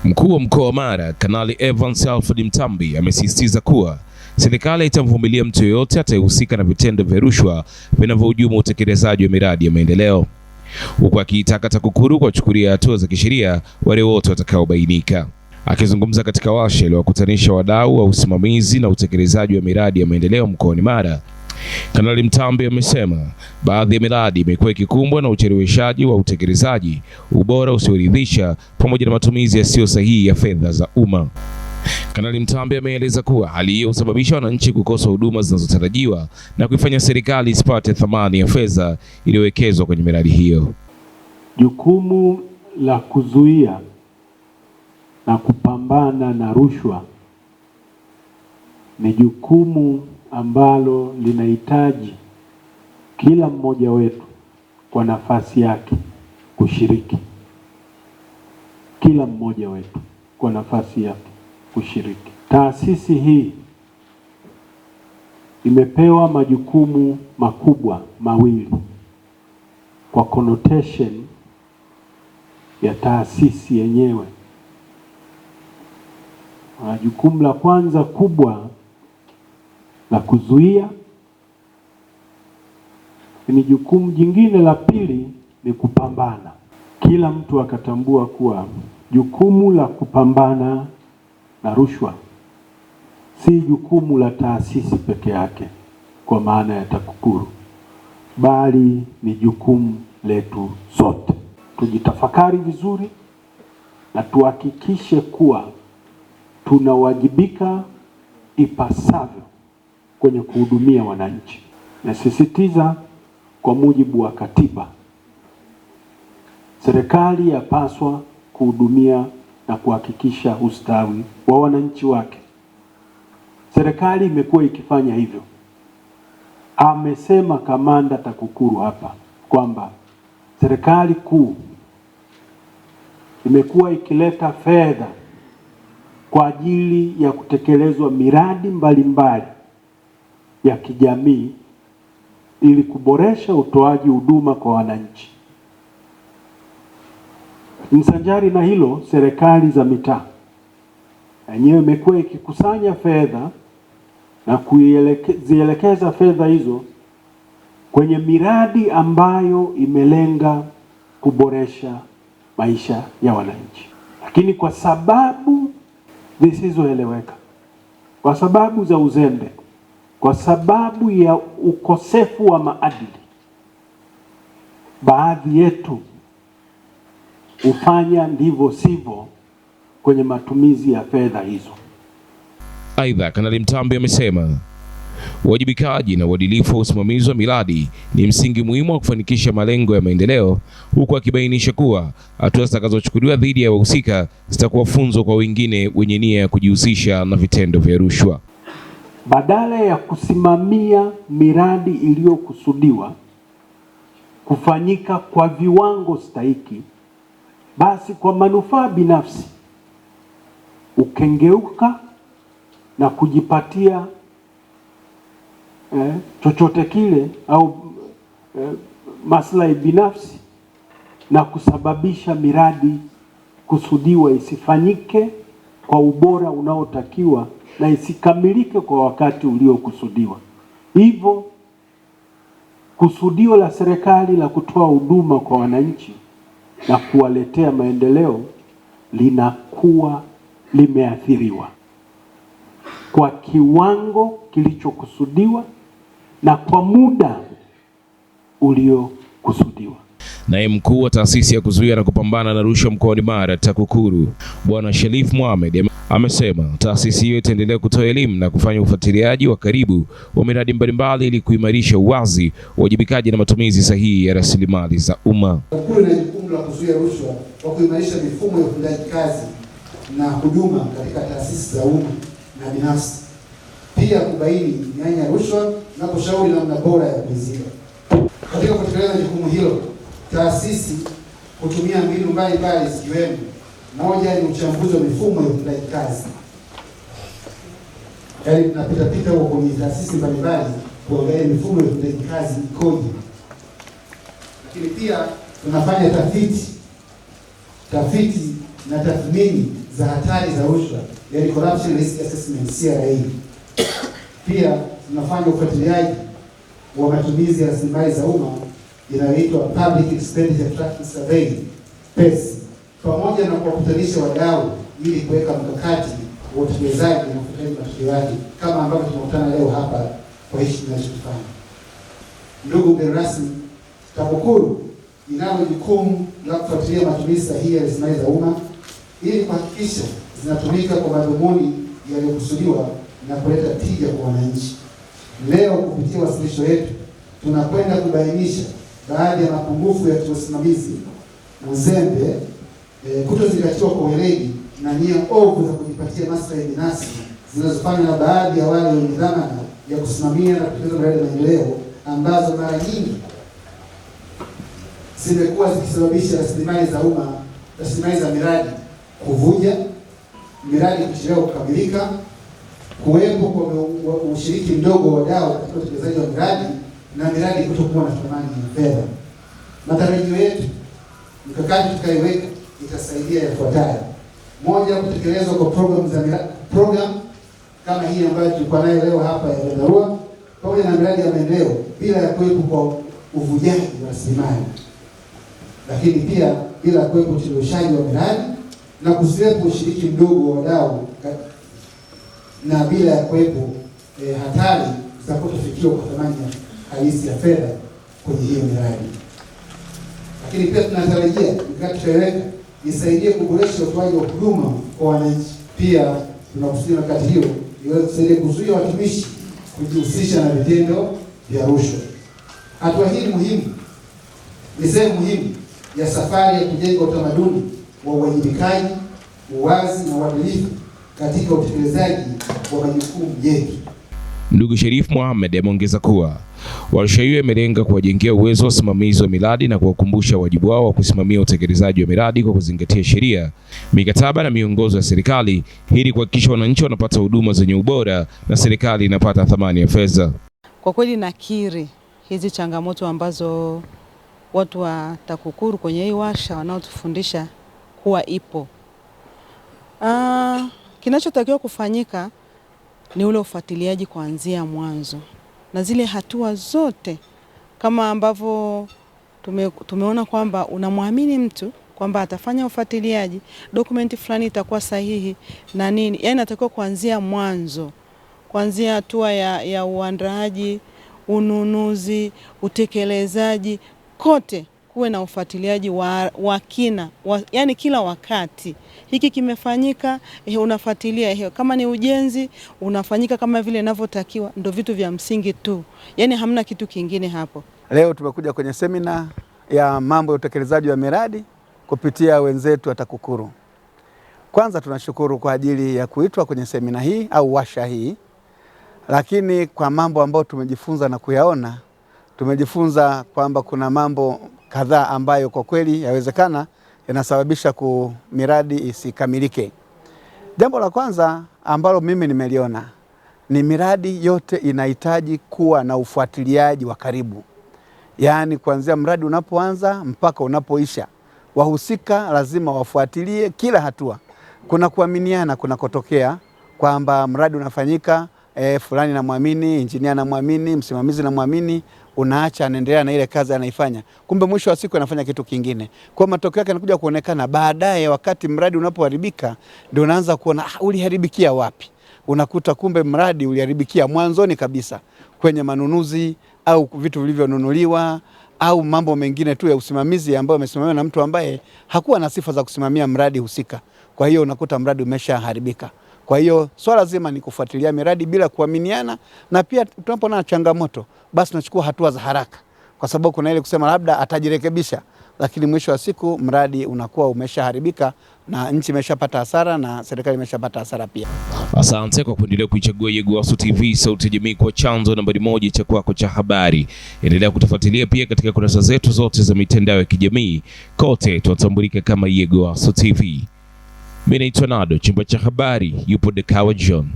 Mkuu wa Mkoa wa Mara, Kanali Evans Alfred Mtambi amesisitiza kuwa serikali itamvumilia mtu yeyote atayehusika na vitendo vya rushwa vinavyohujumu utekelezaji wa miradi ya maendeleo, huku akiitaka TAKUKURU kuwachukulia hatua za kisheria wale wote watakaobainika. Akizungumza katika warsha iliyowakutanisha wadau wa usimamizi na utekelezaji wa miradi ya maendeleo mkoani Mara, Kanali Mtambi amesema baadhi ya miradi imekuwa ikikumbwa na ucheleweshaji wa utekelezaji, ubora usioridhisha, pamoja na matumizi yasiyo sahihi ya fedha za umma. Kanali Mtambi ameeleza kuwa hali hiyo husababisha wananchi kukosa huduma zinazotarajiwa na kuifanya serikali isipate thamani ya fedha iliyowekezwa kwenye miradi hiyo. Jukumu la kuzuia na kupambana na rushwa ni jukumu ambalo linahitaji kila mmoja wetu kwa nafasi yake kushiriki. Kila mmoja wetu kwa nafasi yake kushiriki. Taasisi hii imepewa majukumu makubwa mawili kwa connotation ya taasisi yenyewe. Jukumu la kwanza kubwa la kuzuia, ni jukumu jingine la pili ni kupambana. Kila mtu akatambua kuwa jukumu la kupambana na rushwa si jukumu la taasisi peke yake kwa maana ya TAKUKURU, bali ni jukumu letu sote. Tujitafakari vizuri na tuhakikishe kuwa tunawajibika ipasavyo kwenye kuhudumia wananchi. Nasisitiza, kwa mujibu wa katiba, serikali yapaswa kuhudumia na kuhakikisha ustawi wa wananchi wake. Serikali imekuwa ikifanya hivyo. Amesema kamanda TAKUKURU hapa kwamba serikali kuu imekuwa ikileta fedha kwa ajili ya kutekelezwa miradi mbalimbali ya kijamii ili kuboresha utoaji huduma kwa wananchi. Msanjari na hilo, serikali za mitaa yenyewe imekuwa ikikusanya fedha na kuzielekeza fedha hizo kwenye miradi ambayo imelenga kuboresha maisha ya wananchi. Lakini kwa sababu zisizoeleweka, kwa sababu za uzembe, kwa sababu ya ukosefu wa maadili, baadhi yetu hufanya ndivyo sivyo kwenye matumizi ya fedha hizo. Aidha, Kanali Mtambi amesema uwajibikaji na uadilifu wa usimamizi wa miradi ni msingi muhimu wa kufanikisha malengo ya maendeleo, huku akibainisha kuwa hatua zitakazochukuliwa dhidi ya wahusika zitakuwa funzo kwa wengine wenye nia ya kujihusisha na vitendo vya rushwa. Badala ya kusimamia miradi iliyokusudiwa kufanyika kwa viwango stahiki, basi kwa manufaa binafsi ukengeuka na kujipatia chochote kile au maslahi binafsi na kusababisha miradi kusudiwa isifanyike kwa ubora unaotakiwa na isikamilike kwa wakati uliokusudiwa. Hivyo kusudio la serikali la kutoa huduma kwa wananchi na kuwaletea maendeleo linakuwa limeathiriwa kwa kiwango kilichokusudiwa na kwa muda uliokusudiwa. Naye mkuu wa taasisi ya kuzuia na kupambana na rushwa mkoani Mara, TAKUKURU, Bwana Sharif Mohamed, amesema taasisi hiyo itaendelea kutoa elimu na kufanya ufuatiliaji wa karibu wa miradi mbalimbali ili kuimarisha uwazi, uwajibikaji na matumizi sahihi ya rasilimali za umma. TAKUKURU ina jukumu la kuzuia rushwa kwa kuimarisha mifumo ya utendaji kazi na huduma katika taasisi za umma na binafsi, pia kubaini mianya ya rushwa na kushauri namna bora ya kuiziba. Katika kutekeleza jukumu hilo, taasisi hutumia mbinu mbalimbali zikiwemo: moja ni uchambuzi wa mifumo ya utendaji kazi. Yaani tunapita huko kwenye taasisi mbalimbali kuangalia mifumo ya utendaji kazi ikoje. Lakini pia tunafanya tafiti na tathmini za hatari za rushwa, yani Corruption Risk Assessment CRA. Pia tunafanya ufuatiliaji wa matumizi ya rasilimali za umma inayoitwa Public Expenditure Tracking Survey PES, pamoja na kuwakutanisha wadau ili kuweka mkakati wa utekelezaji na ufuatiliaji matokeo yake, kama ambavyo tunakutana leo hapa kwa hichi tunachofanya. Ndugu mgeni rasmi, TAKUKURU inalo jukumu la kufuatilia matumizi sahihi ya rasilimali za umma ili kuhakikisha zinatumika kwa madhumuni yaliyokusudiwa na kuleta tija kwa wananchi. Leo kupitia wasilisho yetu tunakwenda kubainisha baadhi ya mapungufu ya kiusimamizi, uzembe, kutozingatiwa kwa weledi na nia ovu za kujipatia maslahi binafsi zinazofanywa na baadhi ya wale wenye dhamana ya kusimamia na kutekeleza miradi ya maendeleo, ambazo mara nyingi zimekuwa zikisababisha rasilimali za umma, rasilimali za miradi kuvuja, miradi kuchelewa kukamilika, kuwepo kwa ushiriki mdogo wa wadau katika utekelezaji wa miradi na miradi kutokuwa na thamani ya fedha. Matarajio yetu, mikakati tukaiweka itasaidia yafuatayo: moja, kutekelezwa kwa program kama hii ambayo tulikuwa nayo leo hapa ya dharura, pamoja na miradi ya maendeleo bila ya kuwepo kwa uvujaji wa rasilimali, lakini pia bila kuwepo ucheleweshaji wa miradi na kusiwepo ushiriki mdogo wa wadau, na bila ya kuwepo hatari za kutofikiwa kwa thamani halisi ya fedha kwenye hiyo miradi. Lakini pia tunatarajia mikakati tutaiweka isaidie kuboresha utoaji wa huduma kwa wananchi. Pia tunakusudia mikakati hiyo iweze kusaidia kuzuia watumishi kujihusisha na vitendo vya rushwa. Hatua hii muhimu ni sehemu muhimu ya safari ya kujenga utamaduni wa uwajibikaji, uwazi na uadilifu katika utekelezaji wa majukumu yetu. Ndugu Sherif Mohamed ameongeza kuwa warsha hiyo imelenga kuwajengea uwezo wa usimamizi wa miradi na kuwakumbusha wajibu wao wa kusimamia utekelezaji wa miradi kwa kuzingatia sheria, mikataba na miongozo ya serikali ili kuhakikisha wananchi wanapata huduma zenye ubora na serikali inapata thamani ya fedha. Kwa kweli nakiri hizi changamoto ambazo watu wa TAKUKURU kwenye hii warsha wanaotufundisha kuwa ipo. Kinachotakiwa kufanyika ni ule ufuatiliaji kuanzia mwanzo na zile hatua zote, kama ambavyo tumeona kwamba unamwamini mtu kwamba atafanya ufuatiliaji, dokumenti fulani itakuwa sahihi na nini. Yaani natakiwa kuanzia mwanzo, kuanzia hatua ya uandaaji, ununuzi, utekelezaji, kote kuwe na ufuatiliaji wa kina, yani kila wakati. Hiki kimefanyika, unafuatilia. Kama ni ujenzi, unafanyika kama vile inavyotakiwa. Ndio vitu vya msingi tu, yani hamna kitu kingine hapo. Leo tumekuja kwenye semina ya mambo ya utekelezaji wa miradi kupitia wenzetu wa TAKUKURU. Kwanza tunashukuru kwa ajili ya kuitwa kwenye semina hii au washa hii, lakini kwa mambo ambayo tumejifunza na kuyaona, tumejifunza kwamba kuna mambo kadhaa ambayo kwa kweli yawezekana yanasababisha miradi isikamilike. Jambo la kwanza ambalo mimi nimeliona ni miradi yote inahitaji kuwa na ufuatiliaji wa karibu. Yaani kuanzia mradi unapoanza mpaka unapoisha, wahusika lazima wafuatilie kila hatua. Kuna kuaminiana kunakotokea kwamba mradi unafanyika, fulani na muamini, injinia na muamini, msimamizi na muamini, unaacha anaendelea na ile kazi anaifanya. Kumbe mwisho wa siku anafanya kitu kingine. Kwa matokeo yake yanakuja kuonekana baadaye, wakati mradi unapoharibika ndio unaanza kuona uliharibikia wapi. Unakuta kumbe mradi uliharibikia mwanzoni kabisa kwenye manunuzi au vitu vilivyonunuliwa au mambo mengine tu ya usimamizi ambayo yamesimamiwa na mtu ambaye hakuwa na sifa za kusimamia mradi husika. Kwa hiyo unakuta mradi umeshaharibika. Kwa hiyo swala zima ni kufuatilia miradi bila kuaminiana, na pia tunapoona changamoto basi tunachukua hatua za haraka, kwa sababu kuna ile kusema labda atajirekebisha, lakini mwisho wa siku mradi unakuwa umeshaharibika na nchi imeshapata hasara na serikali imeshapata hasara pia. Asante kwa kuendelea kuichagua Yegowaso TV, sauti ya jamii, kwa chanzo nambari 1 cha kwako cha habari. Endelea kutufuatilia pia katika kurasa zetu zote za mitandao ya kijamii, kote tunatambulika kama Yegowaso TV. Mimi naitwa Nado, chumba cha habari yupo Dekawa John.